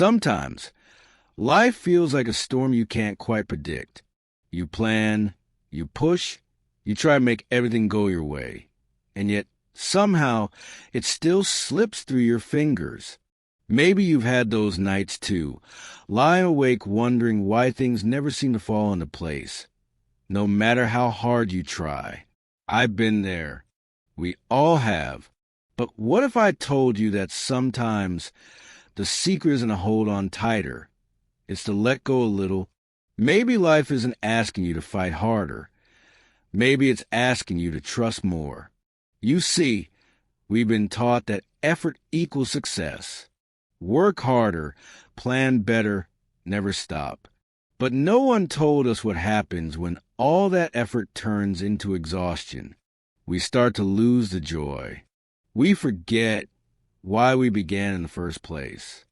Sometimes, life feels like a storm you can't quite predict. You plan, you push, you try to make everything go your way. And yet, somehow, it still slips through your fingers. Maybe you've had those nights too, lying awake wondering why things never seem to fall into place, no matter how hard you try. I've been there. We all have. But what if I told you that sometimes the secret isn't to hold on tighter? It's to let go a little. Maybe life isn't asking you to fight harder. Maybe it's asking you to trust more. You see, we've been taught that effort equals success. Work harder, plan better, never stop. But no one told us what happens when all that effort turns into exhaustion. We start to lose the joy. We forget why we began in the first place.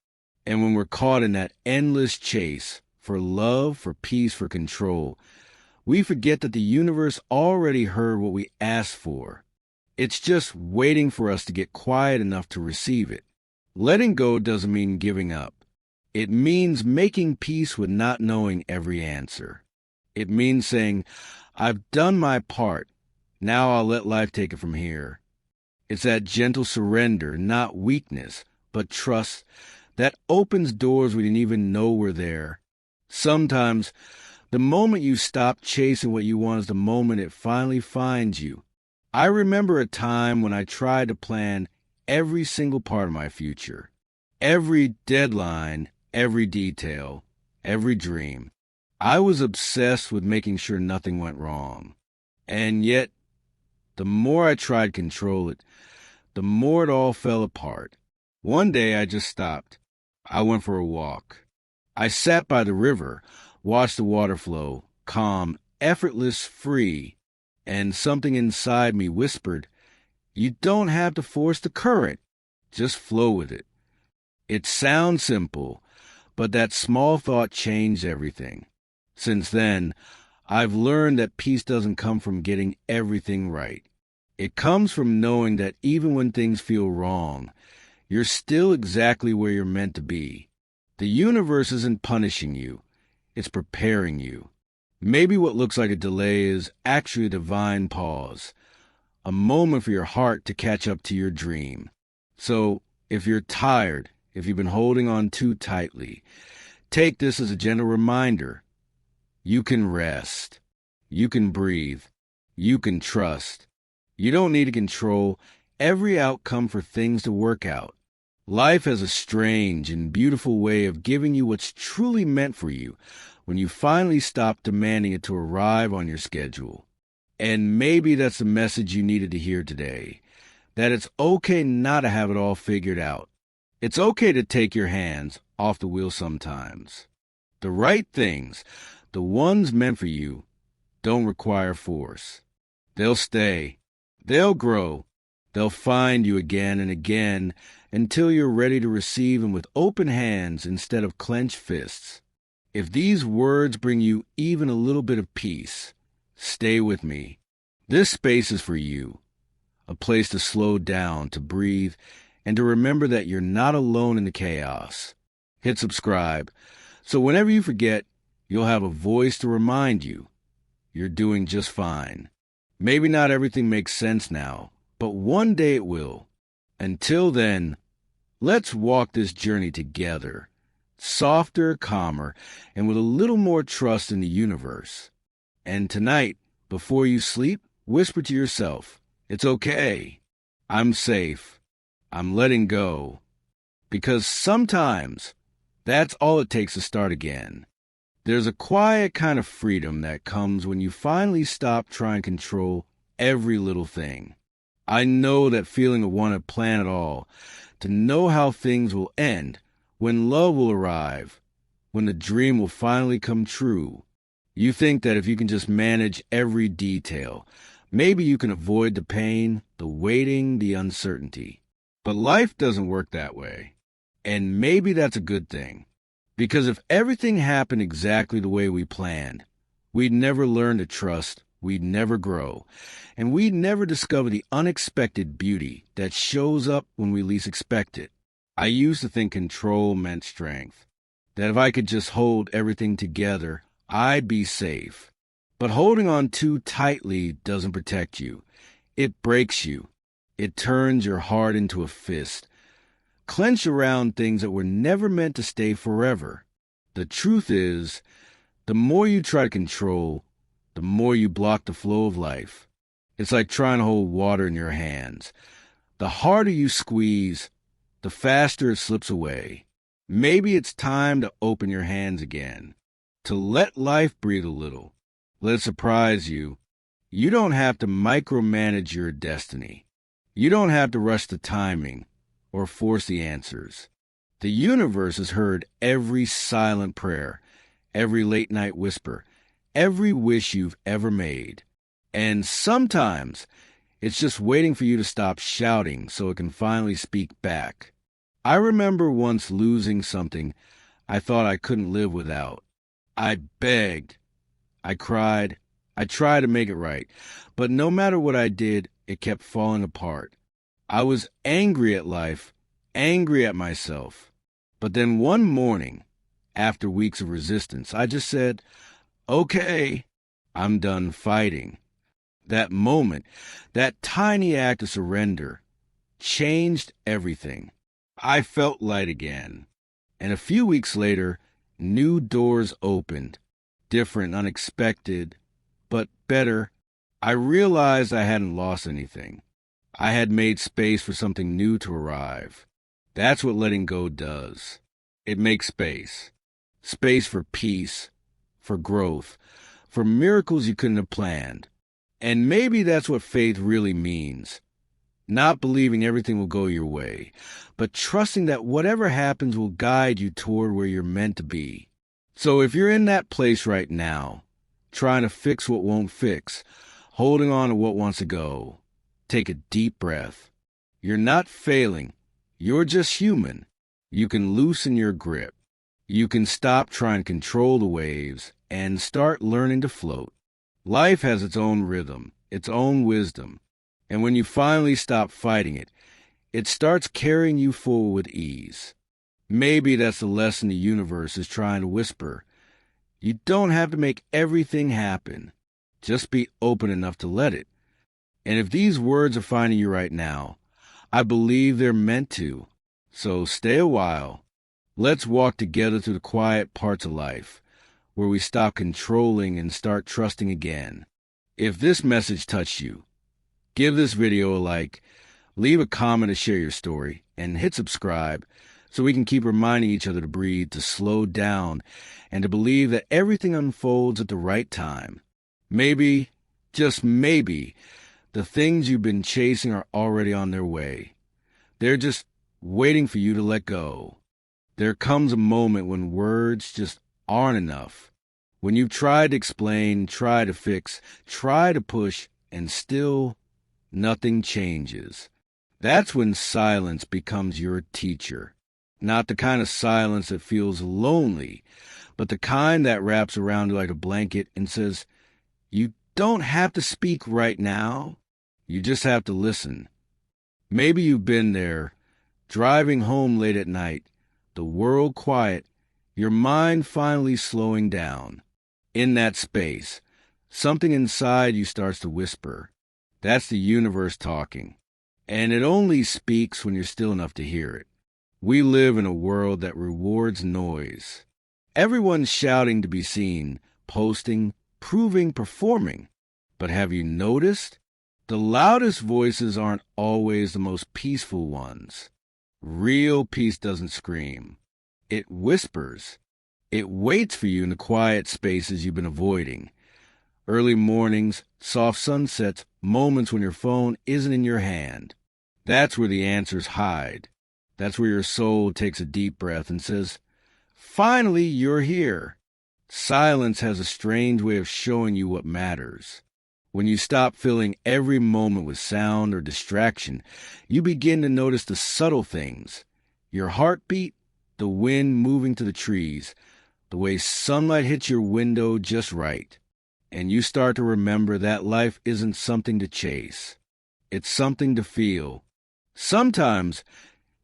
And when we're caught in that endless chase for love, for peace, for control, we forget that the universe already heard what we asked for. It's just waiting for us to get quiet enough to receive it. Letting go doesn't mean giving up. It means making peace with not knowing every answer. It means saying, I've done my part. Now I'll let life take it from here. It's that gentle surrender, not weakness, but trust that opens doors we didn't even know were there. Sometimes, the moment you stop chasing what you want is the moment it finally finds you. I remember a time when I tried to plan every single part of my future. Every deadline, every detail, every dream. I was obsessed with making sure nothing went wrong. And yet, the more I tried to control it, the more it all fell apart. One day I just stopped. I went for a walk. I sat by the river, watched the water flow, calm, effortless, free, and something inside me whispered, you don't have to force the current, just flow with it. It sounds simple, but that small thought changed everything. Since then, I've learned that peace doesn't come from getting everything right. It comes from knowing that even when things feel wrong, you're still exactly where you're meant to be. The universe isn't punishing you. It's preparing you. Maybe what looks like a delay is actually a divine pause, a moment for your heart to catch up to your dream. So, if you're tired, if you've been holding on too tightly, take this as a gentle reminder. You can rest. You can breathe. You can trust. You don't need to control every outcome for things to work out. Life has a strange and beautiful way of giving you what's truly meant for you when you finally stop demanding it to arrive on your schedule. And maybe that's the message you needed to hear today, that it's okay not to have it all figured out. It's okay to take your hands off the wheel sometimes. The right things, the ones meant for you, don't require force. They'll stay. They'll grow. They'll find you again and again until you're ready to receive them with open hands instead of clenched fists. If these words bring you even a little bit of peace, stay with me. This space is for you, a place to slow down, to breathe, and to remember that you're not alone in the chaos. Hit subscribe, so whenever you forget, you'll have a voice to remind you you're doing just fine. Maybe not everything makes sense now, but one day it will. Until then, let's walk this journey together, softer, calmer, and with a little more trust in the universe. And tonight, before you sleep, whisper to yourself, it's okay. I'm safe. I'm letting go. Because sometimes, that's all it takes to start again. There's a quiet kind of freedom that comes when you finally stop trying to control every little thing. I know that feeling of wanting to plan it all, to know how things will end, when love will arrive, when the dream will finally come true. You think that if you can just manage every detail, maybe you can avoid the pain, the waiting, the uncertainty. But life doesn't work that way. And maybe that's a good thing. Because if everything happened exactly the way we planned, we'd never learn to trust, we'd never grow, and we'd never discover the unexpected beauty that shows up when we least expect it. I used to think control meant strength, that if I could just hold everything together, I'd be safe. But holding on too tightly doesn't protect you. It breaks you. It turns your heart into a fist. Clench around things that were never meant to stay forever. The truth is, the more you try to control, the more you block the flow of life. It's like trying to hold water in your hands. The harder you squeeze, the faster it slips away. Maybe it's time to open your hands again, to let life breathe a little. Let it surprise you. You don't have to micromanage your destiny. You don't have to rush the timing or force the answers. The universe has heard every silent prayer, every late-night whisper, every wish you've ever made. And sometimes it's just waiting for you to stop shouting so it can finally speak back. I remember once losing something I thought I couldn't live without. I begged. I cried. I tried to make it right. But no matter what I did, it kept falling apart. I was angry at life, angry at myself. But then one morning, after weeks of resistance, I just said, okay, I'm done fighting. That moment, that tiny act of surrender, changed everything. I felt light again. And a few weeks later, new doors opened, different, unexpected, but better. I realized I hadn't lost anything. I had made space for something new to arrive. That's what letting go does. It makes space. Space for peace, for growth, for miracles you couldn't have planned. And maybe that's what faith really means. Not believing everything will go your way, but trusting that whatever happens will guide you toward where you're meant to be. So if you're in that place right now, trying to fix what won't fix, holding on to what wants to go, take a deep breath. You're not failing. You're just human. You can loosen your grip. You can stop trying to control the waves and start learning to float. Life has its own rhythm, its own wisdom. And when you finally stop fighting it, it starts carrying you forward with ease. Maybe that's the lesson the universe is trying to whisper. You don't have to make everything happen. Just be open enough to let it. And if these words are finding you right now, I believe they're meant to. So stay a while. Let's walk together through the quiet parts of life, where we stop controlling and start trusting again. If this message touched you, give this video a like, leave a comment to share your story, and hit subscribe so we can keep reminding each other to breathe, to slow down, and to believe that everything unfolds at the right time. Maybe, just maybe, the things you've been chasing are already on their way. They're just waiting for you to let go. There comes a moment when words just aren't enough. When you've tried to explain, tried to fix, tried to push, and still nothing changes. That's when silence becomes your teacher. Not the kind of silence that feels lonely, but the kind that wraps around you like a blanket and says, you don't have to speak right now. You just have to listen. Maybe you've been there, driving home late at night, the world quiet, your mind finally slowing down. In that space, something inside you starts to whisper. That's the universe talking. And it only speaks when you're still enough to hear it. We live in a world that rewards noise. Everyone's shouting to be seen, posting, proving, performing. But have you noticed? The loudest voices aren't always the most peaceful ones. Real peace doesn't scream. It whispers. It waits for you in the quiet spaces you've been avoiding. Early mornings, soft sunsets, moments when your phone isn't in your hand. That's where the answers hide. That's where your soul takes a deep breath and says, finally, you're here. Silence has a strange way of showing you what matters. When you stop filling every moment with sound or distraction, you begin to notice the subtle things. Your heartbeat, the wind moving to the trees, the way sunlight hits your window just right. And you start to remember that life isn't something to chase. It's something to feel. Sometimes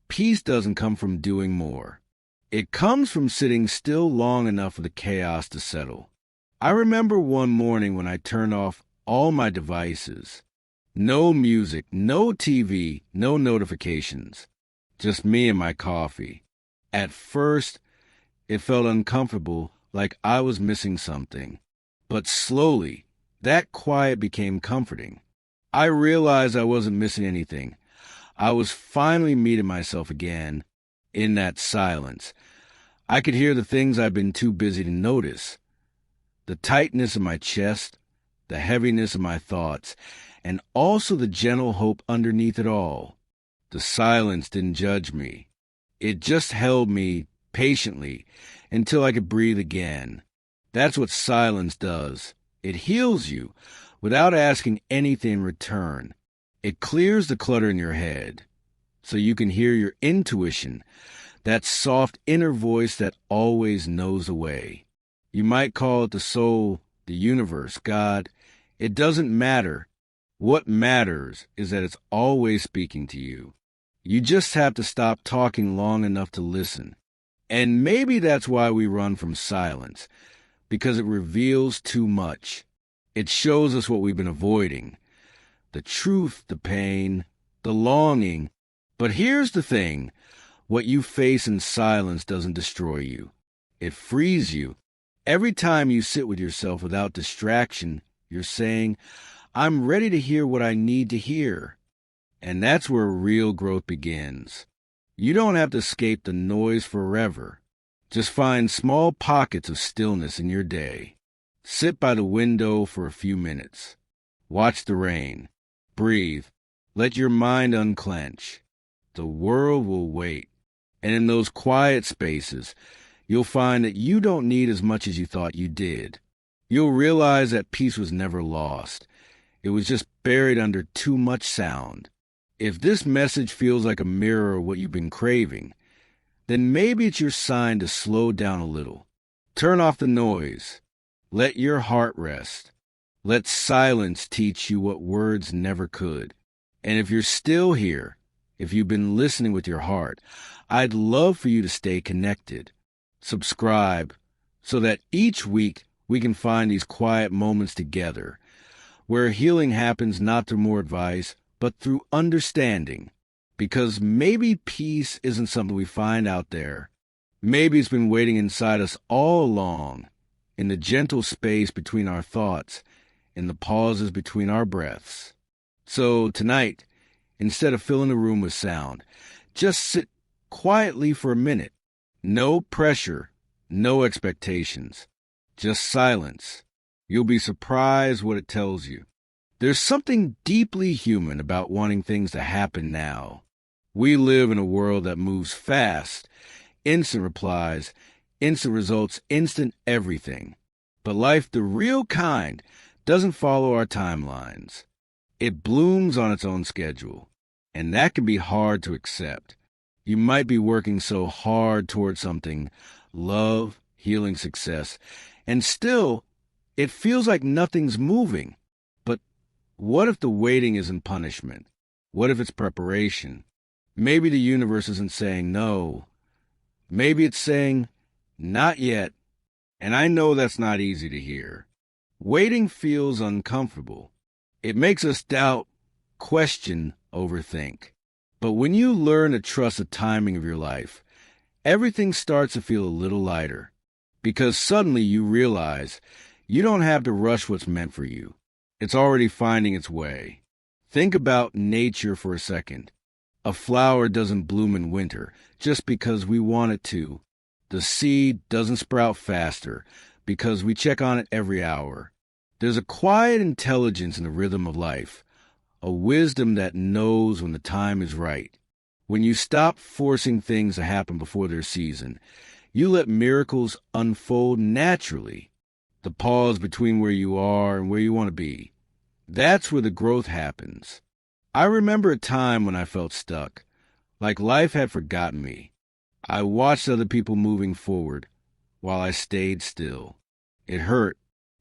Peace doesn't come from doing more. It comes from sitting still long enough for the chaos to settle. I remember one morning when I turned off all my devices. No music, no TV, no notifications. Just me and my coffee. At first, it felt uncomfortable, like I was missing something. But slowly, that quiet became comforting. I realized I wasn't missing anything. I was finally meeting myself again in that silence. I could hear the things I'd been too busy to notice. The tightness in my chest, the heaviness of my thoughts, and also the gentle hope underneath it all. The silence didn't judge me. It just held me patiently until I could breathe again. That's what silence does. It heals you without asking anything in return. It clears the clutter in your head so you can hear your intuition, that soft inner voice that always knows the way. You might call it the soul, the universe, God. It doesn't matter. What matters is that it's always speaking to you. You just have to stop talking long enough to listen. And maybe that's why we run from silence, because it reveals too much. It shows us what we've been avoiding. The truth, the pain, the longing. But here's the thing. What you face in silence doesn't destroy you. It frees you. Every time you sit with yourself without distraction, you're saying, I'm ready to hear what I need to hear. And that's where real growth begins. You don't have to escape the noise forever. Just find small pockets of stillness in your day. Sit by the window for a few minutes. Watch the rain. Breathe. Let your mind unclench. The world will wait. And in those quiet spaces, you'll find that you don't need as much as you thought you did. You'll realize that peace was never lost. It was just buried under too much sound. If this message feels like a mirror of what you've been craving, then maybe it's your sign to slow down a little. Turn off the noise. Let your heart rest. Let silence teach you what words never could. And if you're still here, if you've been listening with your heart, I'd love for you to stay connected. Subscribe so that each week we can find these quiet moments together where healing happens not through more advice, but through understanding. Because maybe peace isn't something we find out there. Maybe it's been waiting inside us all along, in the gentle space between our thoughts, in the pauses between our breaths. So tonight, instead of filling the room with sound, just sit quietly for a minute. No pressure, no expectations, just silence. You'll be surprised what it tells you. There's something deeply human about wanting things to happen now. We live in a world that moves fast, instant replies, instant results, instant everything. But life, the real kind, doesn't follow our timelines. It blooms on its own schedule, and that can be hard to accept. You might be working so hard towards something, love, healing, success, and still, it feels like nothing's moving. But what if the waiting isn't punishment? What if it's preparation? Maybe the universe isn't saying no. Maybe it's saying, not yet. And I know that's not easy to hear. Waiting feels uncomfortable. It makes us doubt, question, overthink. But when you learn to trust the timing of your life, everything starts to feel a little lighter. Because suddenly you realize you don't have to rush what's meant for you. It's already finding its way. Think about nature for a second. A flower doesn't bloom in winter just because we want it to. The seed doesn't sprout faster because we check on it every hour. There's a quiet intelligence in the rhythm of life, a wisdom that knows when the time is right. When you stop forcing things to happen before their season, you let miracles unfold naturally. The pause between where you are and where you want to be. That's where the growth happens. I remember a time when I felt stuck, like life had forgotten me. I watched other people moving forward while I stayed still. It hurt,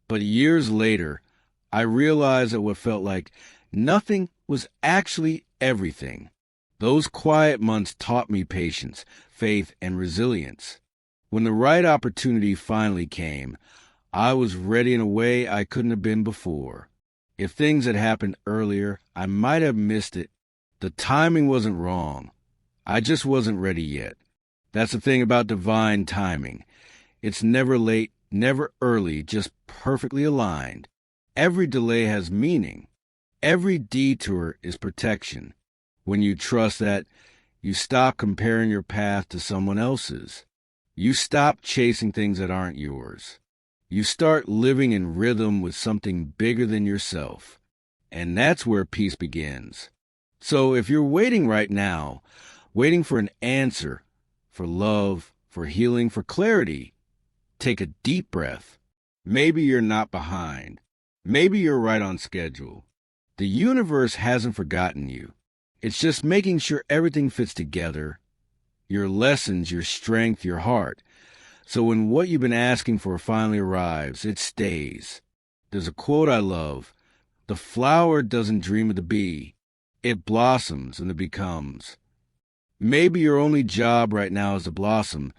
but years later, I realized that what felt like nothing was actually everything. Those quiet months taught me patience, faith, and resilience. When the right opportunity finally came, I was ready in a way I couldn't have been before. If things had happened earlier, I might have missed it. The timing wasn't wrong. I just wasn't ready yet. That's the thing about divine timing. It's never late, never early, just perfectly aligned. Every delay has meaning. Every detour is protection. When you trust that, you stop comparing your path to someone else's. You stop chasing things that aren't yours. You start living in rhythm with something bigger than yourself. And that's where peace begins. So if you're waiting right now, waiting for an answer, for love, for healing, for clarity, take a deep breath. Maybe you're not behind. Maybe you're right on schedule. The universe hasn't forgotten you. It's just making sure everything fits together. Your lessons, your strength, your heart. So when what you've been asking for finally arrives, it stays. There's a quote I love. The flower doesn't dream of the bee. It blossoms and it becomes. Maybe your only job right now is to blossom,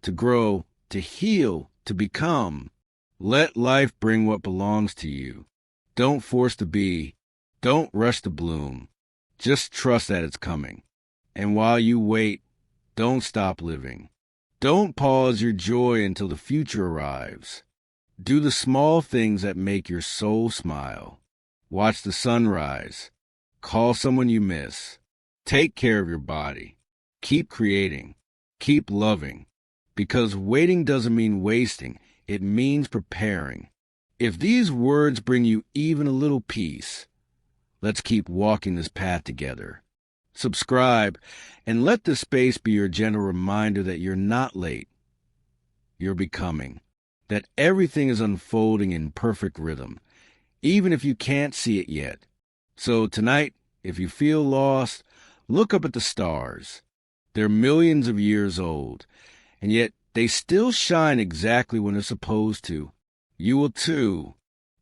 to grow, to heal, to become. Let life bring what belongs to you. Don't force the bee. Don't rush the bloom. Just trust that it's coming. And while you wait, don't stop living. Don't pause your joy until the future arrives. Do the small things that make your soul smile. Watch the sunrise. Call someone you miss. Take care of your body. Keep creating. Keep loving. Because waiting doesn't mean wasting. It means preparing. If these words bring you even a little peace, let's keep walking this path together. Subscribe, and let this space be your gentle reminder that you're not late. You're becoming. That everything is unfolding in perfect rhythm, even if you can't see it yet. So tonight, if you feel lost, look up at the stars. They're millions of years old, and yet they still shine exactly when they're supposed to. You will too.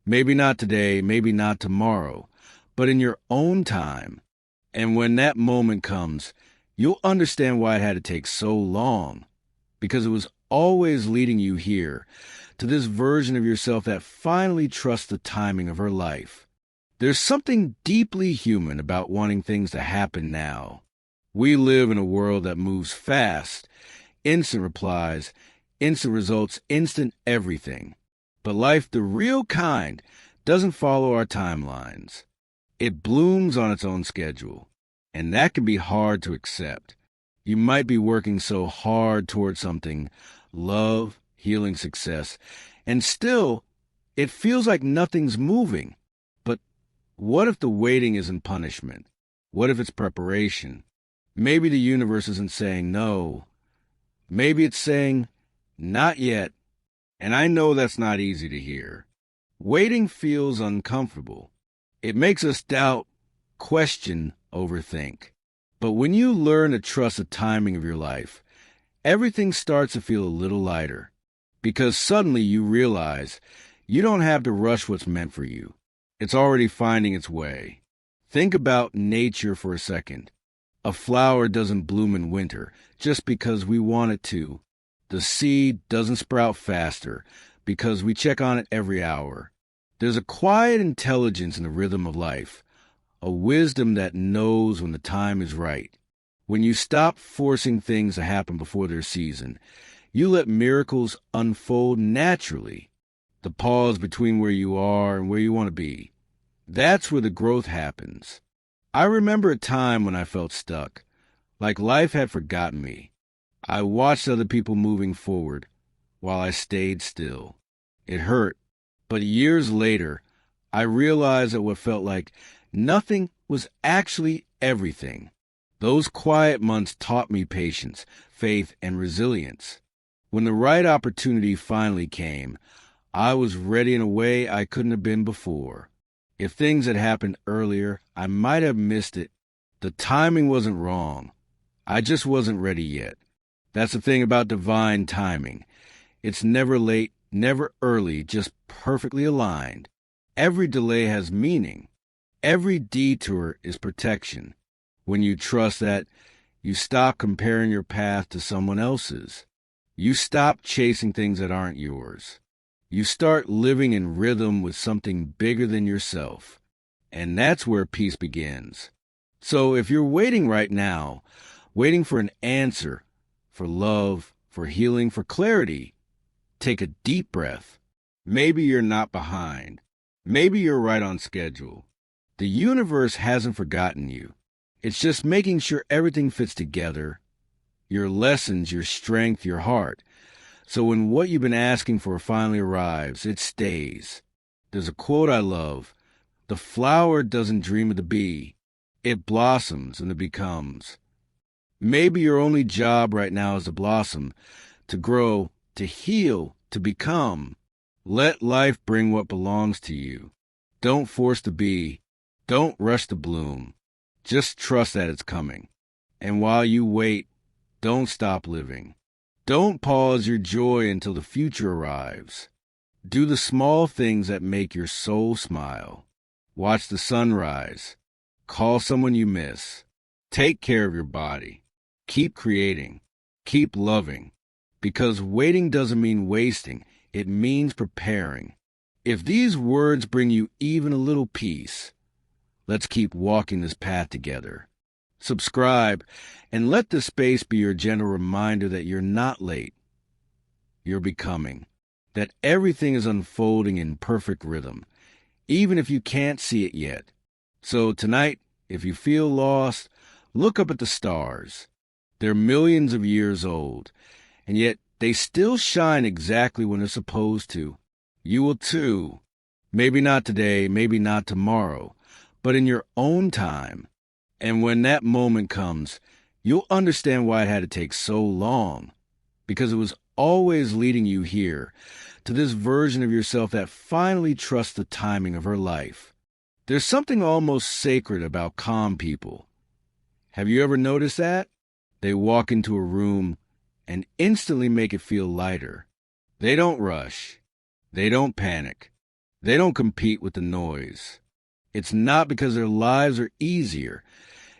Maybe not today, maybe not tomorrow, but in your own time. And when that moment comes, you'll understand why it had to take so long. Because it was always leading you here, to this version of yourself that finally trusts the timing of her life. There's something deeply human about wanting things to happen now. We live in a world that moves fast, instant replies, instant results, instant everything. But life, the real kind, doesn't follow our timelines. It blooms on its own schedule, and that can be hard to accept. You might be working so hard towards something, love, healing, success, and still, it feels like nothing's moving. But what if the waiting isn't punishment? What if it's preparation? Maybe the universe isn't saying no. Maybe it's saying, not yet. And I know that's not easy to hear. Waiting feels uncomfortable. It makes us doubt, question, overthink. But when you learn to trust the timing of your life, everything starts to feel a little lighter. Because suddenly you realize you don't have to rush what's meant for you. It's already finding its way. Think about nature for a second. A flower doesn't bloom in winter just because we want it to. The seed doesn't sprout faster because we check on it every hour. There's a quiet intelligence in the rhythm of life, a wisdom that knows when the time is right. When you stop forcing things to happen before their season, you let miracles unfold naturally. The pause between where you are and where you want to be. That's where the growth happens. I remember a time when I felt stuck, like life had forgotten me. I watched other people moving forward while I stayed still. It hurt, but years later, I realized that what felt like nothing was actually everything. Those quiet months taught me patience, faith, and resilience. When the right opportunity finally came, I was ready in a way I couldn't have been before. If things had happened earlier, I might have missed it. The timing wasn't wrong. I just wasn't ready yet. That's the thing about divine timing. It's never late, never early, just perfectly aligned. Every delay has meaning. Every detour is protection. When you trust that, you stop comparing your path to someone else's. You stop chasing things that aren't yours. You start living in rhythm with something bigger than yourself. And that's where peace begins. So if you're waiting right now, waiting for an answer, for love, for healing, for clarity, take a deep breath. Maybe you're not behind. Maybe you're right on schedule. The universe hasn't forgotten you. It's just making sure everything fits together. Your lessons, your strength, your heart. So when what you've been asking for finally arrives, it stays. There's a quote I love. The flower doesn't dream of the bee. It blossoms and it becomes. Maybe your only job right now is to blossom, to grow, to heal, to become. Let life bring what belongs to you. Don't force the bee. Don't rush the bloom. Just trust that it's coming. And while you wait, don't stop living. Don't pause your joy until the future arrives. Do the small things that make your soul smile. Watch the sunrise. Call someone you miss. Take care of your body. Keep creating. Keep loving. Because waiting doesn't mean wasting. It means preparing. If these words bring you even a little peace, let's keep walking this path together. Subscribe, and let this space be your gentle reminder that you're not late. You're becoming. That everything is unfolding in perfect rhythm, even if you can't see it yet. So tonight, if you feel lost, look up at the stars. They're millions of years old, and yet they still shine exactly when they're supposed to. You will too. Maybe not today, maybe not tomorrow, but in your own time. And when that moment comes, you'll understand why it had to take so long. Because it was always leading you here, to this version of yourself that finally trusts the timing of her life. There's something almost sacred about calm people. Have you ever noticed that? They walk into a room and instantly make it feel lighter. They don't rush. They don't panic. They don't compete with the noise. It's not because their lives are easier.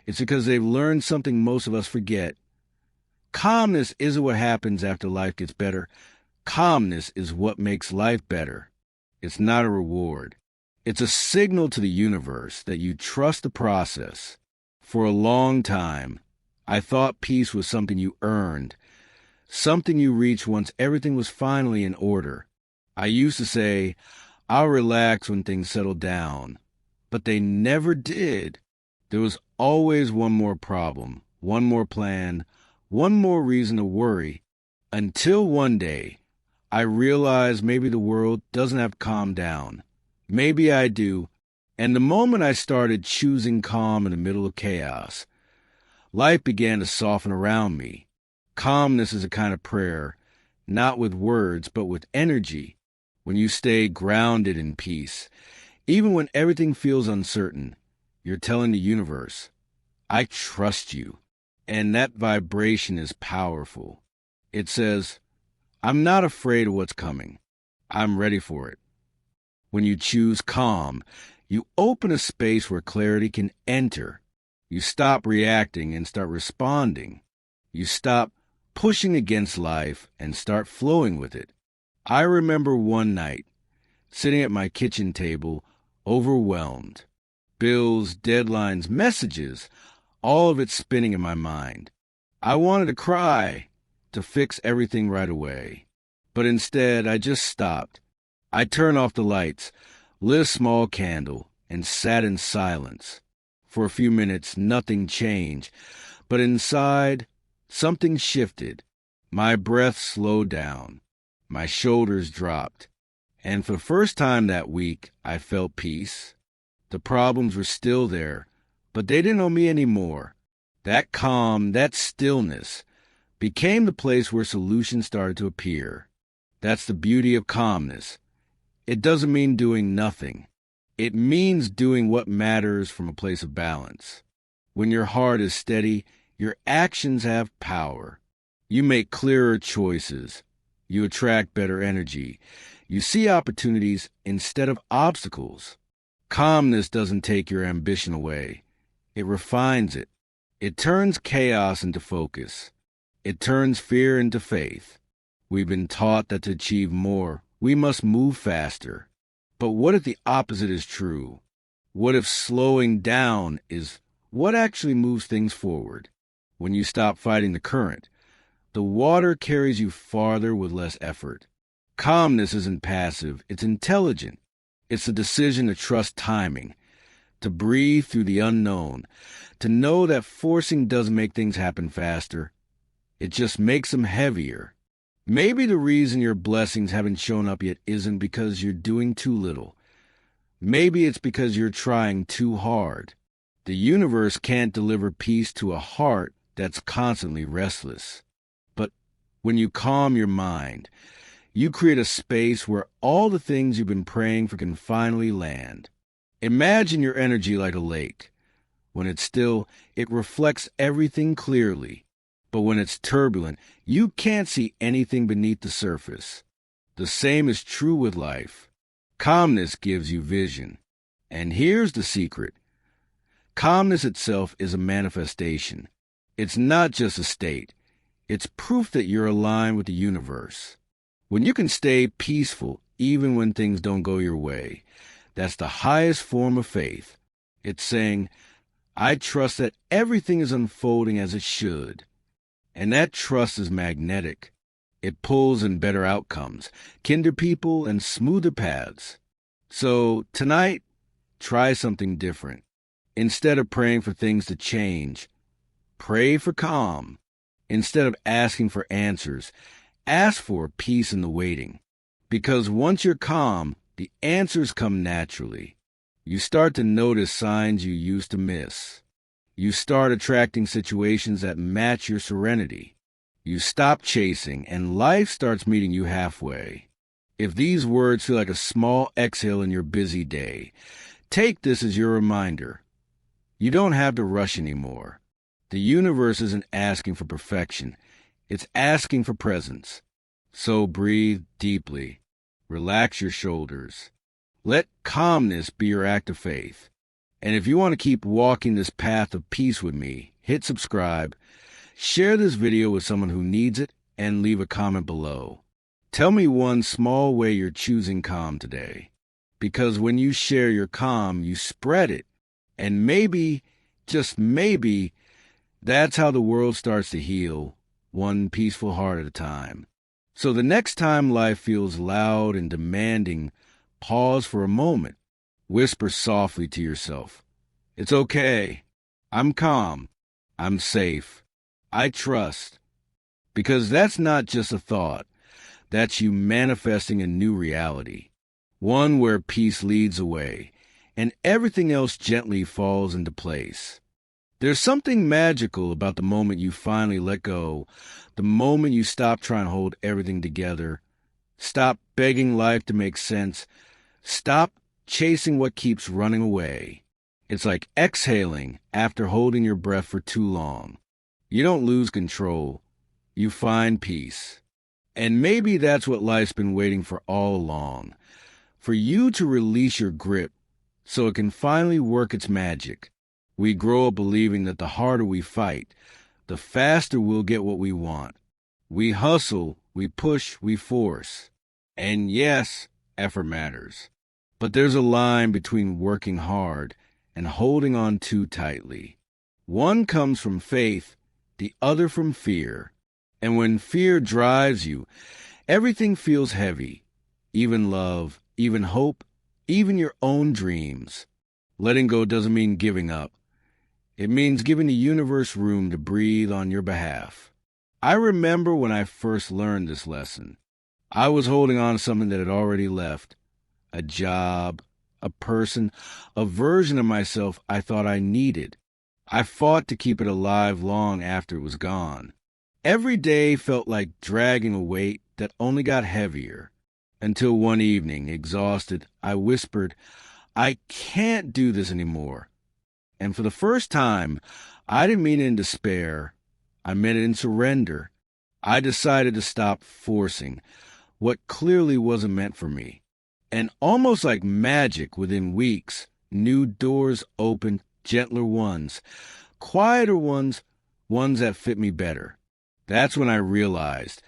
It's because they've learned something most of us forget. Calmness isn't what happens after life gets better. Calmness is what makes life better. It's not a reward. It's a signal to the universe that you trust the process. For a long time, I thought peace was something you earned, something you reached once everything was finally in order. I used to say, I'll relax when things settle down. But they never did. There was always one more problem, one more plan, one more reason to worry, until one day I realized maybe the world doesn't have calmed down. Maybe I do. And the moment I started choosing calm in the middle of chaos, life began to soften around me. Calmness is a kind of prayer, not with words, but with energy. When you stay grounded in peace, even when everything feels uncertain, you're telling the universe, I trust you. And that vibration is powerful. It says, I'm not afraid of what's coming. I'm ready for it. When you choose calm, you open a space where clarity can enter. You stop reacting and start responding. You stop pushing against life and start flowing with it. I remember one night, sitting at my kitchen table, overwhelmed. Bills, deadlines, messages, all of it spinning in my mind. I wanted to cry, to fix everything right away. But instead, I just stopped. I turned off the lights, lit a small candle, and sat in silence. For a few minutes, nothing changed. But inside, something shifted. My breath slowed down. My shoulders dropped. And for the first time that week, I felt peace. The problems were still there, but they didn't own me anymore. That calm, that stillness, became the place where solutions started to appear. That's the beauty of calmness. It doesn't mean doing nothing. It means doing what matters from a place of balance. When your heart is steady, your actions have power. You make clearer choices. You attract better energy. You see opportunities instead of obstacles. Calmness doesn't take your ambition away. It refines it. It turns chaos into focus. It turns fear into faith. We've been taught that to achieve more, we must move faster. But what if the opposite is true? What if slowing down is what actually moves things forward? When you stop fighting the current, the water carries you farther with less effort. Calmness isn't passive, it's intelligent. It's the decision to trust timing, to breathe through the unknown, to know that forcing doesn't make things happen faster. It just makes them heavier. Maybe the reason your blessings haven't shown up yet isn't because you're doing too little. Maybe it's because you're trying too hard. The universe can't deliver peace to a heart that's constantly restless. But when you calm your mind, you create a space where all the things you've been praying for can finally land. Imagine your energy like a lake. When it's still, it reflects everything clearly. But when it's turbulent, you can't see anything beneath the surface. The same is true with life. Calmness gives you vision. And here's the secret. Calmness itself is a manifestation. It's not just a state. It's proof that you're aligned with the universe. When you can stay peaceful even when things don't go your way, that's the highest form of faith. It's saying, I trust that everything is unfolding as it should. And that trust is magnetic. It pulls in better outcomes, kinder people, and smoother paths. So tonight, try something different. Instead of praying for things to change, pray for calm. Instead of asking for answers, ask for peace in the waiting. Because once you're calm, the answers come naturally. You start to notice signs you used to miss. You start attracting situations that match your serenity. You stop chasing, and life starts meeting you halfway. If these words feel like a small exhale in your busy day, take this as your reminder. You don't have to rush anymore. The universe isn't asking for perfection. It's asking for presence. So breathe deeply. Relax your shoulders. Let calmness be your act of faith. And if you want to keep walking this path of peace with me, hit subscribe, share this video with someone who needs it, and leave a comment below. Tell me one small way you're choosing calm today. Because when you share your calm, you spread it. And maybe, just maybe, that's how the world starts to heal, one peaceful heart at a time. So the next time life feels loud and demanding, pause for a moment. Whisper softly to yourself, it's okay. I'm calm. I'm safe. I trust. Because that's not just a thought. That's you manifesting a new reality. One where peace leads the way, and everything else gently falls into place. There's something magical about the moment you finally let go, the moment you stop trying to hold everything together, stop begging life to make sense, stop chasing what keeps running away. It's like exhaling after holding your breath for too long. You don't lose control. You find peace. And maybe that's what life's been waiting for all along. For you to release your grip so it can finally work its magic. We grow up believing that the harder we fight, the faster we'll get what we want. We hustle, we push, we force. And yes, effort matters. But there's a line between working hard and holding on too tightly. One comes from faith, the other from fear. And when fear drives you, everything feels heavy. Even love, even hope, even your own dreams. Letting go doesn't mean giving up. It means giving the universe room to breathe on your behalf. I remember when I first learned this lesson. I was holding on to something that had already left. A job, a person, a version of myself I thought I needed. I fought to keep it alive long after it was gone. Every day felt like dragging a weight that only got heavier. Until one evening, exhausted, I whispered, I can't do this anymore. And for the first time, I didn't mean it in despair. I meant it in surrender. I decided to stop forcing what clearly wasn't meant for me. And almost like magic, within weeks, new doors opened, gentler ones. quieter ones that fit me better. That's when I realized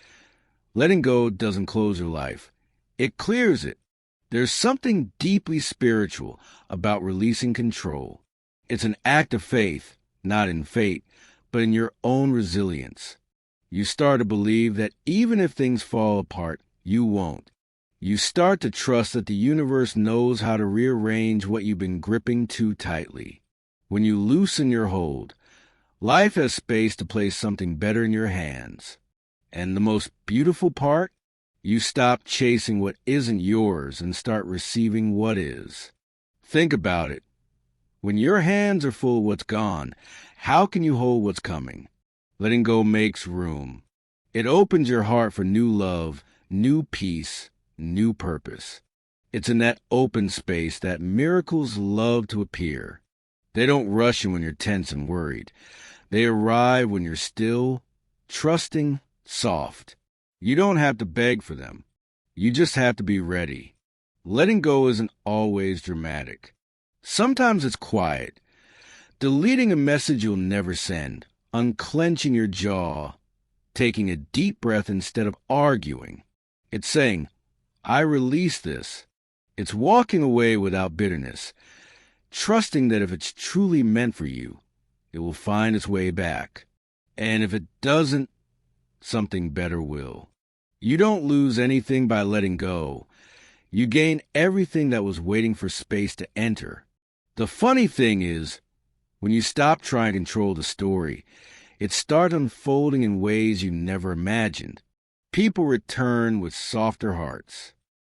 letting go doesn't close your life. It clears it. There's something deeply spiritual about releasing control. It's an act of faith, not in fate, but in your own resilience. You start to believe that even if things fall apart, you won't. You start to trust that the universe knows how to rearrange what you've been gripping too tightly. When you loosen your hold, life has space to place something better in your hands. And the most beautiful part? You stop chasing what isn't yours and start receiving what is. Think about it. When your hands are full of what's gone, how can you hold what's coming? Letting go makes room. It opens your heart for new love, new peace, new purpose. It's in that open space that miracles love to appear. They don't rush you when you're tense and worried. They arrive when you're still, trusting, soft. You don't have to beg for them. You just have to be ready. Letting go isn't always dramatic. Sometimes it's quiet. Deleting a message you'll never send, unclenching your jaw, taking a deep breath instead of arguing. It's saying, I release this. It's walking away without bitterness, trusting that if it's truly meant for you, it will find its way back. And if it doesn't, something better will. You don't lose anything by letting go. You gain everything that was waiting for space to enter. The funny thing is, when you stop trying to control the story, it starts unfolding in ways you never imagined. People return with softer hearts.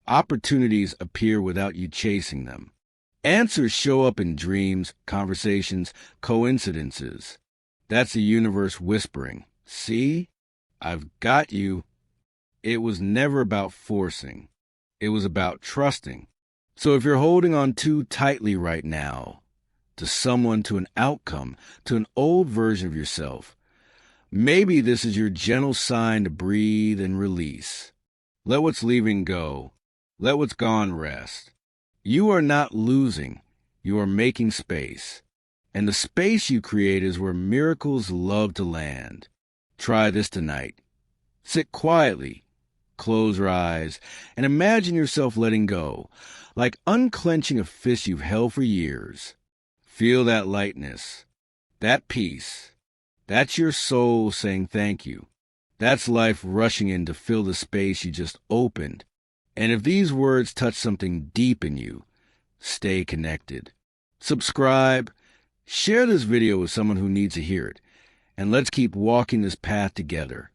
Opportunities appear without you chasing them. Answers show up in dreams, conversations, coincidences. That's the universe whispering, see? I've got you. It was never about forcing. It was about trusting. So if you're holding on too tightly right now, to someone, to an outcome, to an old version of yourself, maybe this is your gentle sign to breathe and release. Let what's leaving go. Let what's gone rest. You are not losing. You are making space. And the space you create is where miracles love to land. Try this tonight. Sit quietly. Close your eyes and imagine yourself letting go, like unclenching a fist you've held for years. Feel that lightness, that peace. That's your soul saying thank you. That's life rushing in to fill the space you just opened. And if these words touch something deep in you, stay connected. Subscribe, share this video with someone who needs to hear it, and let's keep walking this path together.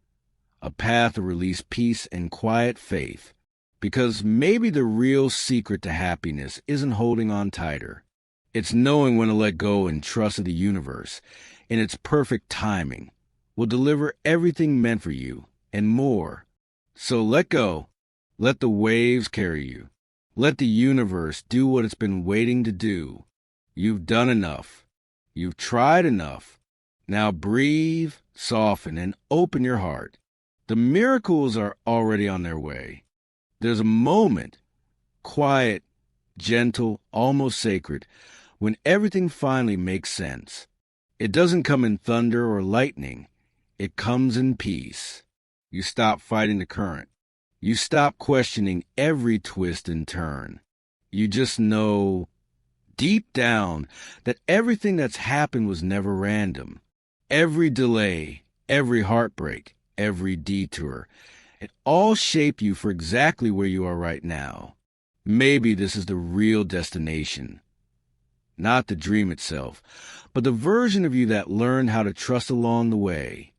A path to release peace and quiet faith. Because maybe the real secret to happiness isn't holding on tighter. It's knowing when to let go and trust that the universe, in its perfect timing, will deliver everything meant for you and more. So let go. Let the waves carry you. Let the universe do what it's been waiting to do. You've done enough. You've tried enough. Now breathe, soften, and open your heart. The miracles are already on their way. There's a moment, quiet, gentle, almost sacred, when everything finally makes sense. It doesn't come in thunder or lightning. It comes in peace. You stop fighting the current. You stop questioning every twist and turn. You just know, deep down, that everything that's happened was never random. Every delay, every heartbreak, every detour, it all shaped you for exactly where you are right now. Maybe this is the real destination. Not the dream itself, but the version of you that learned how to trust along the way.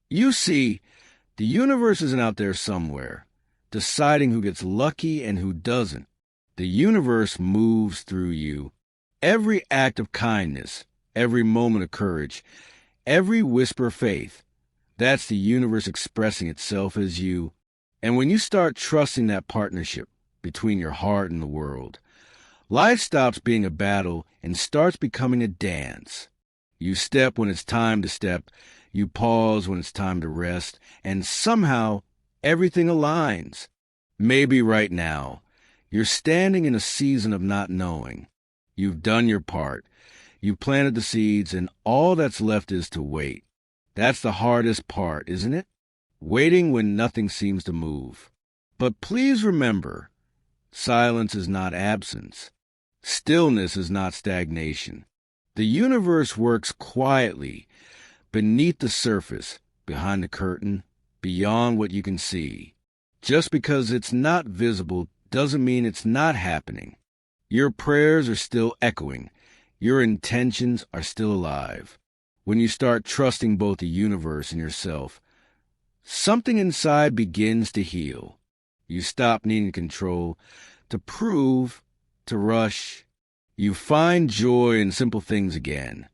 You see, the universe isn't out there somewhere, deciding who gets lucky and who doesn't. The universe moves through you. Every act of kindness, every moment of courage, every whisper of faith, that's the universe expressing itself as you. And when you start trusting that partnership between your heart and the world, life stops being a battle and starts becoming a dance. You step when it's time to step, you pause when it's time to rest, and somehow everything aligns. Maybe right now, you're standing in a season of not knowing. You've done your part. You planted the seeds, and all that's left is to wait. That's the hardest part, isn't it? Waiting when nothing seems to move. But please remember, silence is not absence. Stillness is not stagnation. The universe works quietly, beneath the surface, behind the curtain, beyond what you can see. Just because it's not visible doesn't mean it's not happening. Your prayers are still echoing. Your intentions are still alive. When you start trusting both the universe and yourself, something inside begins to heal. You stop needing control, to prove, to rush. You find joy in simple things again,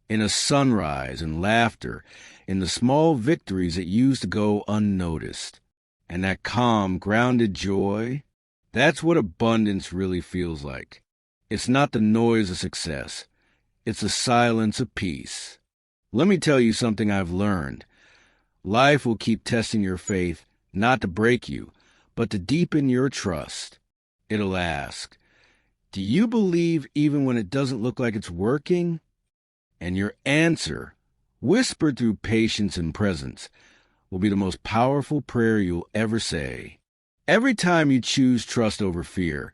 in a sunrise and laughter, in the small victories that used to go unnoticed. And that calm, grounded joy, that's what abundance really feels like. It's not the noise of success. It's the silence of peace. Let me tell you something I've learned. Life will keep testing your faith, not to break you, but to deepen your trust. It'll ask, do you believe even when it doesn't look like it's working? And your answer, whispered through patience and presence, will be the most powerful prayer you'll ever say. Every time you choose trust over fear,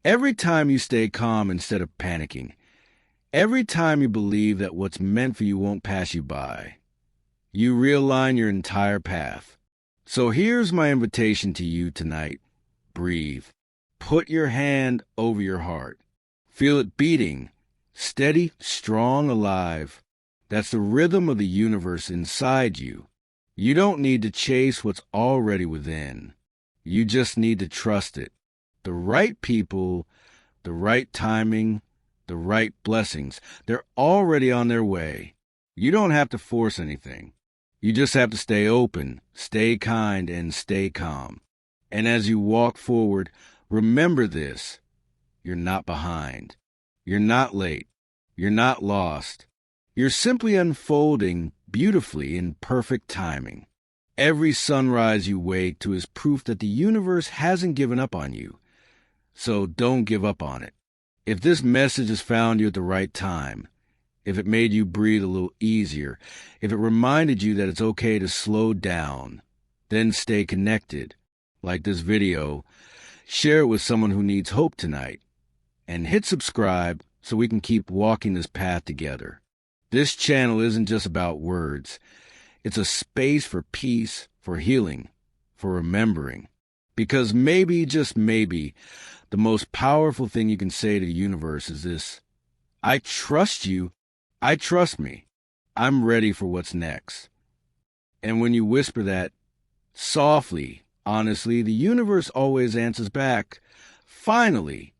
every time you stay calm instead of panicking, every time you believe that what's meant for you won't pass you by, you realign your entire path. So here's my invitation to you tonight. Breathe. Put your hand over your heart. Feel it beating, steady, strong, alive. That's the rhythm of the universe inside you. You don't need to chase what's already within. You just need to trust it. The right people, the right timing, the right blessings, they're already on their way. You don't have to force anything. You just have to stay open, stay kind, and stay calm. And as you walk forward, remember this. You're not behind. You're not late. You're not lost. You're simply unfolding beautifully in perfect timing. Every sunrise you wake to is proof that the universe hasn't given up on you. So don't give up on it. If this message has found you at the right time, if it made you breathe a little easier, if it reminded you that it's okay to slow down, then stay connected. Like this video, share it with someone who needs hope tonight, and hit subscribe so we can keep walking this path together. This channel isn't just about words. It's a space for peace, for healing, for remembering. Because maybe, just maybe, the most powerful thing you can say to the universe is this: I trust you. I trust me. I'm ready for what's next. And when you whisper that softly, honestly, the universe always answers back, finally.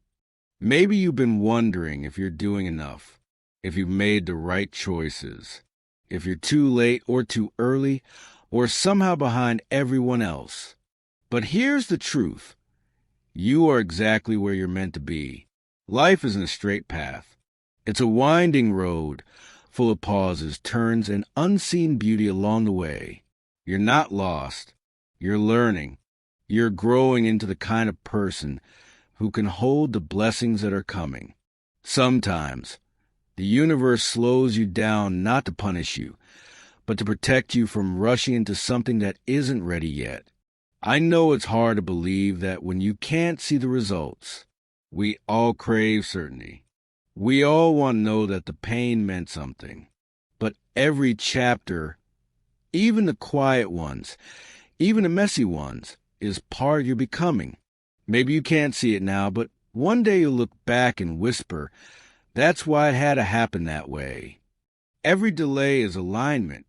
Maybe you've been wondering if you're doing enough, if you've made the right choices, if you're too late or too early, or somehow behind everyone else. But here's the truth. You are exactly where you're meant to be. Life isn't a straight path. It's a winding road, full of pauses, turns, and unseen beauty along the way. You're not lost. You're learning. You're growing into the kind of person who can hold the blessings that are coming. Sometimes, the universe slows you down not to punish you, but to protect you from rushing into something that isn't ready yet. I know it's hard to believe that when you can't see the results. We all crave certainty. We all want to know that the pain meant something. But every chapter, even the quiet ones, even the messy ones, is part of your becoming. Maybe you can't see it now, but one day you'll look back and whisper, that's why it had to happen that way. Every delay is alignment.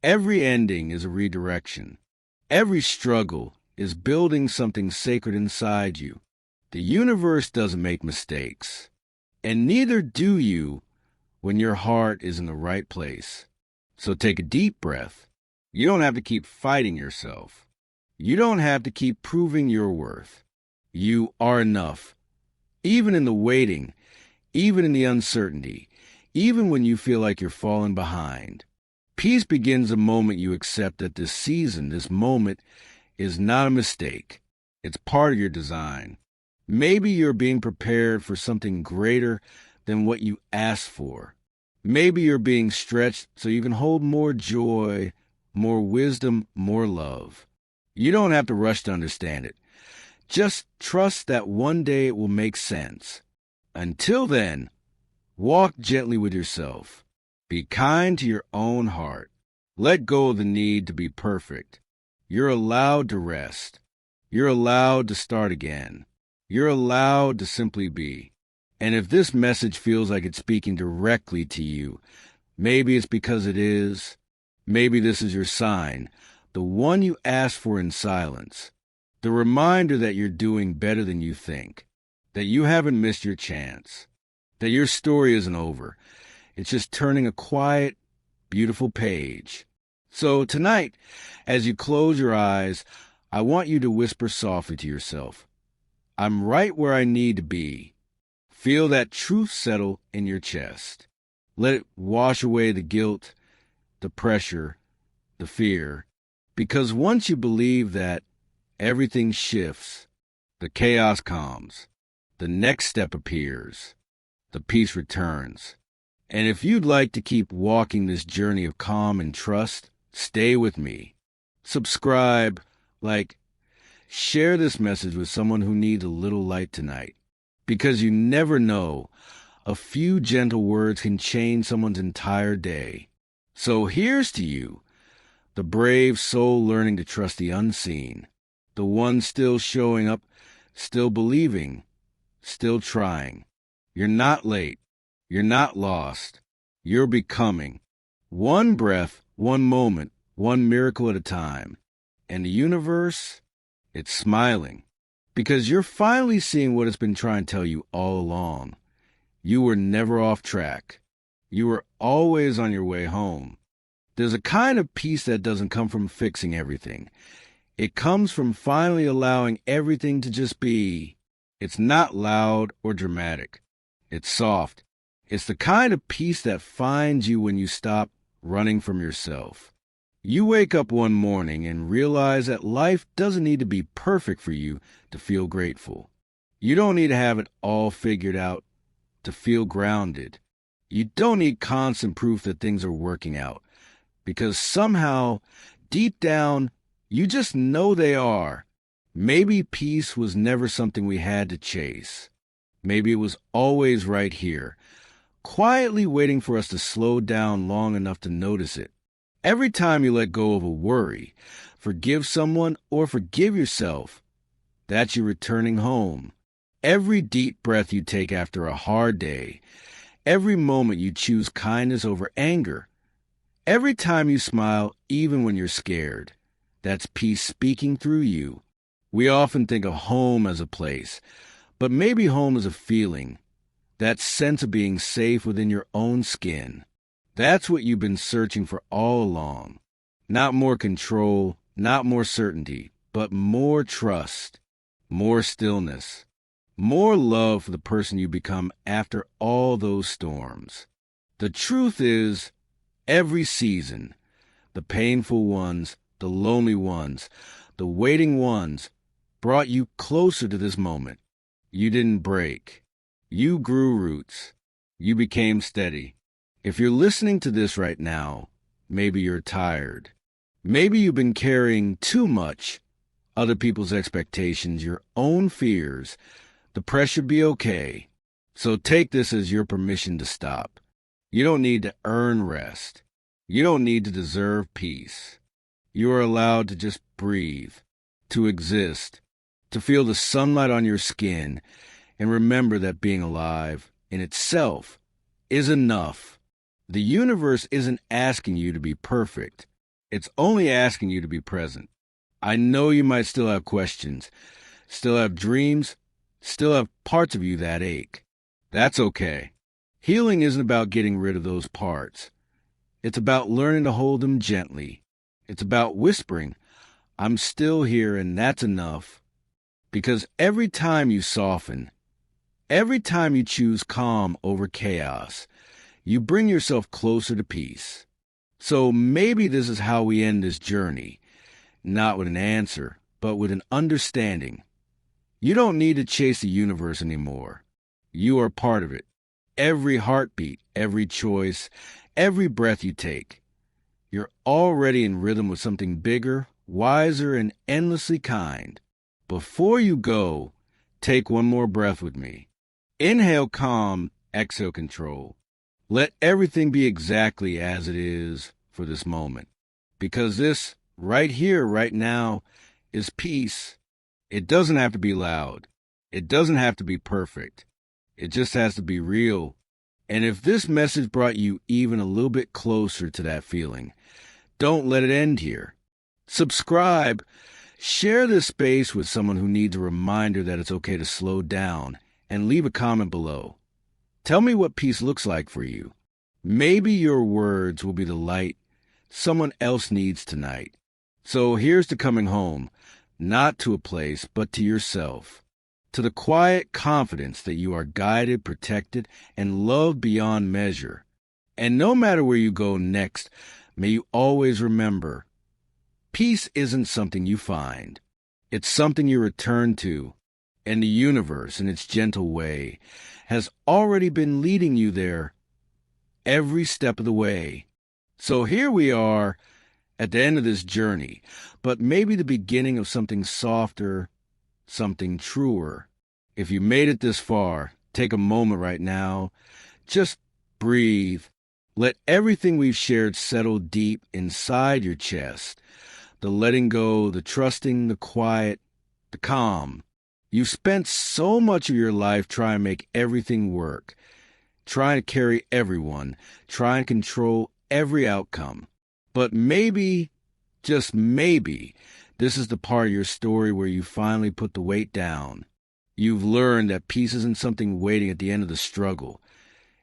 Every ending is a redirection. Every struggle is building something sacred inside you. The universe doesn't make mistakes, and neither do you when your heart is in the right place. So take a deep breath. You don't have to keep fighting yourself. You don't have to keep proving your worth. You are enough. Even in the waiting, even in the uncertainty, even when you feel like you're falling behind. Peace begins the moment you accept that this season, this moment, is not a mistake. It's part of your design. Maybe you're being prepared for something greater than what you asked for. Maybe you're being stretched so you can hold more joy, more wisdom, more love. You don't have to rush to understand it. Just trust that one day it will make sense. Until then, walk gently with yourself. Be kind to your own heart. Let go of the need to be perfect. You're allowed to rest. You're allowed to start again. You're allowed to simply be. And if this message feels like it's speaking directly to you, maybe it's because it is. Maybe this is your sign, the one you asked for in silence. The reminder that you're doing better than you think, that you haven't missed your chance, that your story isn't over. It's just turning a quiet, beautiful page. So tonight, as you close your eyes, I want you to whisper softly to yourself, I'm right where I need to be. Feel that truth settle in your chest. Let it wash away the guilt, the pressure, the fear. Because once you believe that, everything shifts. The chaos calms. The next step appears. The peace returns. And if you'd like to keep walking this journey of calm and trust, stay with me. Subscribe, share this message with someone who needs a little light tonight. Because you never know, a few gentle words can change someone's entire day. So here's to you, the brave soul learning to trust the unseen, the one still showing up, still believing, still trying. You're not late. You're not lost. You're becoming. One breath, one moment, one miracle at a time. And the universe, it's smiling. Because you're finally seeing what it's been trying to tell you all along. You were never off track. You were always on your way home. There's a kind of peace that doesn't come from fixing everything. It comes from finally allowing everything to just be. It's not loud or dramatic. It's soft. It's the kind of peace that finds you when you stop running from yourself. You wake up one morning and realize that life doesn't need to be perfect for you to feel grateful. You don't need to have it all figured out to feel grounded. You don't need constant proof that things are working out, because somehow, deep down, you just know they are. Maybe peace was never something we had to chase. Maybe it was always right here, quietly waiting for us to slow down long enough to notice it. Every time you let go of a worry, forgive someone or forgive yourself, that's you returning home. Every deep breath you take after a hard day, every moment you choose kindness over anger, every time you smile even when you're scared, that's peace speaking through you. We often think of home as a place, but maybe home is a feeling, that sense of being safe within your own skin. That's what you've been searching for all along. Not more control, not more certainty, but more trust, more stillness, more love for the person you become after all those storms. The truth is, every season, the painful ones, the lonely ones, the waiting ones, brought you closer to this moment. You didn't break. You grew roots. You became steady. If you're listening to this right now, maybe you're tired. Maybe you've been carrying too much, other people's expectations, your own fears. The pressure be okay. So take this as your permission to stop. You don't need to earn rest. You don't need to deserve peace. You are allowed to just breathe, to exist, to feel the sunlight on your skin, and remember that being alive in itself is enough. The universe isn't asking you to be perfect. It's only asking you to be present. I know you might still have questions, still have dreams, still have parts of you that ache. That's okay. Healing isn't about getting rid of those parts. It's about learning to hold them gently. It's about whispering, I'm still here and that's enough. Because every time you soften, every time you choose calm over chaos, you bring yourself closer to peace. So maybe this is how we end this journey, not with an answer, but with an understanding. You don't need to chase the universe anymore. You are part of it. every heartbeat, every choice, every breath you take. You're already in rhythm with something bigger, wiser, and endlessly kind. Before you go, take one more breath with me. Inhale calm, exhale control. Let everything be exactly as it is for this moment. Because this, right here, right now, is peace. It doesn't have to be loud. It doesn't have to be perfect. It just has to be real. And if this message brought you even a little bit closer to that feeling, don't let it end here. Subscribe. Share this space with someone who needs a reminder that it's okay to slow down, and leave a comment below. Tell me what peace looks like for you. Maybe your words will be the light someone else needs tonight. So here's to coming home, not to a place, but to yourself. To the quiet confidence that you are guided, protected, and loved beyond measure. And no matter where you go next, may you always remember, peace isn't something you find. It's something you return to, and the universe, in its gentle way, has already been leading you there every step of the way. So here we are at the end of this journey, but maybe the beginning of something softer, something truer. If you made it this far, take a moment right now. Just breathe. Let everything we've shared settle deep inside your chest. The letting go, the trusting, the quiet, the calm. You've spent so much of your life trying to make everything work, trying to carry everyone, trying to control every outcome. But maybe, just maybe, this is the part of your story where you finally put the weight down. You've learned that peace isn't something waiting at the end of the struggle.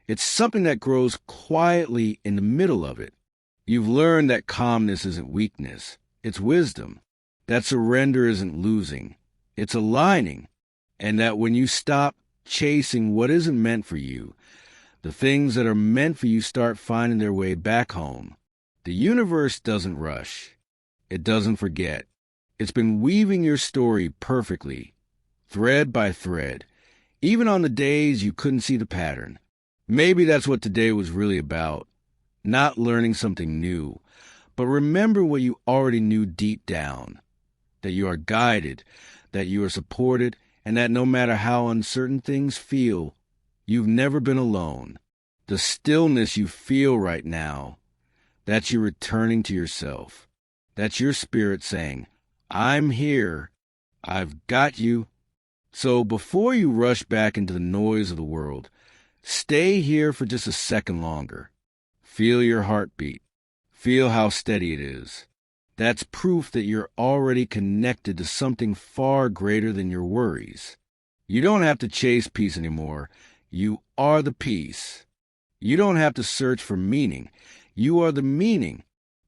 It's something that grows quietly in the middle of it. You've learned that calmness isn't weakness. It's wisdom. That surrender isn't losing. It's aligning. And that when you stop chasing what isn't meant for you, the things that are meant for you start finding their way back home. The universe doesn't rush. It doesn't forget. It's been weaving your story perfectly, thread by thread, even on the days you couldn't see the pattern. Maybe that's what today was really about. Not learning something new, but remember what you already knew deep down. That you are guided, that you are supported, and that no matter how uncertain things feel, you've never been alone. The stillness you feel right now, that's you returning to yourself. That's your spirit saying, I'm here. I've got you. So before you rush back into the noise of the world, stay here for just a second longer. Feel your heartbeat. Feel how steady it is. That's proof that you're already connected to something far greater than your worries. You don't have to chase peace anymore. You are the peace. You don't have to search for meaning. You are the meaning.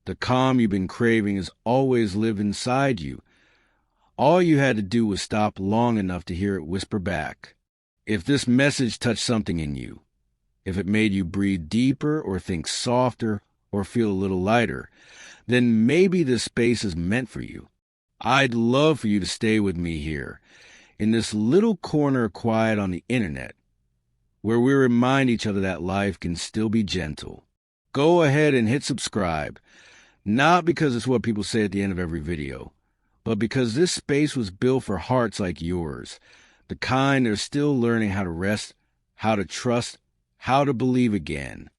The calm you've been craving has always lived inside you. All you had to do was stop long enough to hear it whisper back. If this message touched something in you, if it made you breathe deeper or think softer or feel a little lighter, then maybe this space is meant for you. I'd love for you to stay with me here, in this little corner of quiet on the internet, where we remind each other that life can still be gentle. Go ahead and hit subscribe, not because it's what people say at the end of every video, but because this space was built for hearts like yours, the kind that are still learning how to rest, how to trust, how to believe again.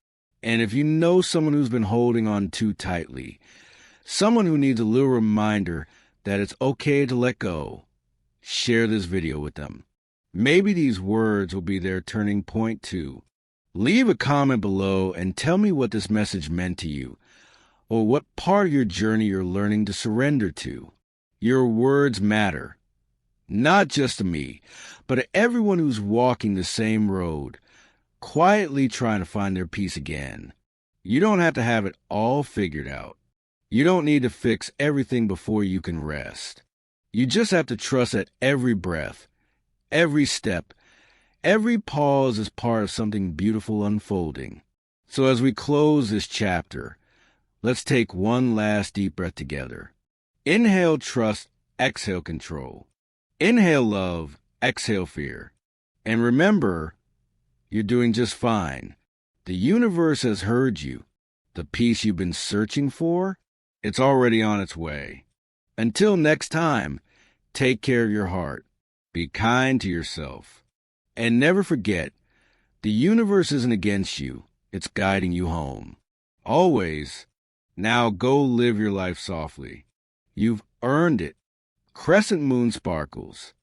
And if you know someone who's been holding on too tightly, someone who needs a little reminder that it's okay to let go, share this video with them. Maybe these words will be their turning point too. Leave a comment below and tell me what this message meant to you, or what part of your journey you're learning to surrender to. Your words matter, not just to me, but to everyone who's walking the same road, quietly trying to find their peace again. You don't have to have it all figured out. You don't need to fix everything before you can rest. You just have to trust that every breath, every step, every pause is part of something beautiful unfolding. So as we close this chapter, let's take one last deep breath together. Inhale trust, exhale control. Inhale love, exhale fear. And remember, You're doing just fine. The universe has heard you. The peace you've been searching for, it's already on its way. Until next time, take care of your heart. Be kind to yourself. And never forget, the universe isn't against you. It's guiding you home. Always. Now go live your life softly. You've earned it. Crescent moon sparkles.